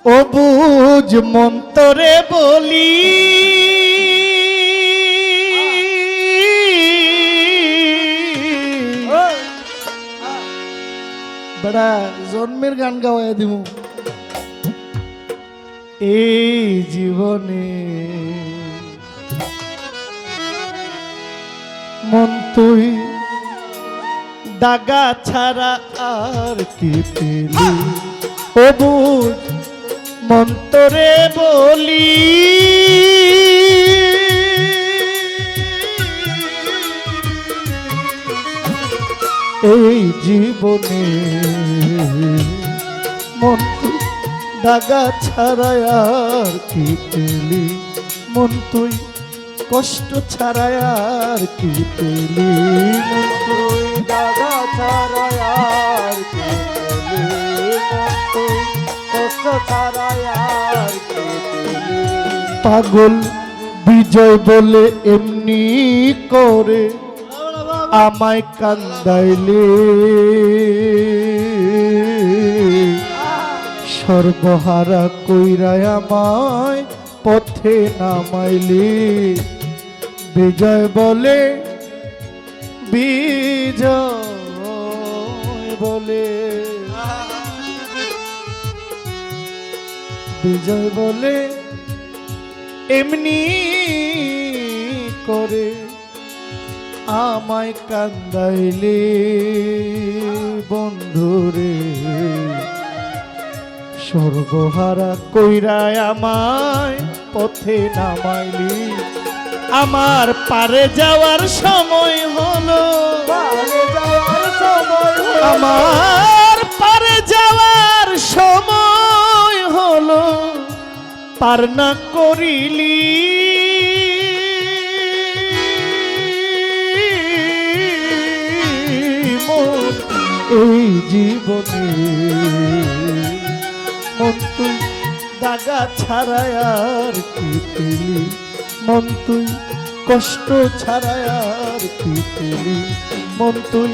ও বুঝ মন্তরে বলি বড়া জন্মের গান গাওয়াই দিমু এই জীবনে মন তুই দাগা ছাড়া আর কি পেলি ও বুঝ মন্তরে বলি এই জীবনে মন তুই দাগা ছাড়া আর কি পেলি মন তুই কষ্ট ছাড়া আর কি পেলি মন তুই দাগা ছাড়া আর কি পেলি মন তুই কষ্ট ছাড়া আর কি পেলি পাগল বিজয় বলে এমনি করে আমায় কান্দাইলে সর্বহারা কইরায় আমায় পথে নামাইলে বিজয় বলে বিজয় বলে বিজয় বলে এমনি করে আমায় কান্দাইলে বন্ধুরে সর্বহারা কইরায় আমায় পথে নামাইলি আমার পারে যাওয়ার সময় হলো আমার পারে যাওয়ার সময় হলো পার না করিলি এই জীবনে মন তুই দাগা ছাড়া আর কি পেলি মন তুই কষ্ট ছাড়া আর কি পেলি মন তুই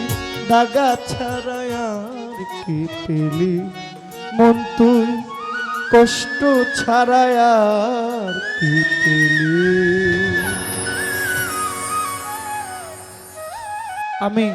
দাগা ছাড়া আর কি পেলি মন তুই কষ্ট ছাড়া আর কি পেলি। আমি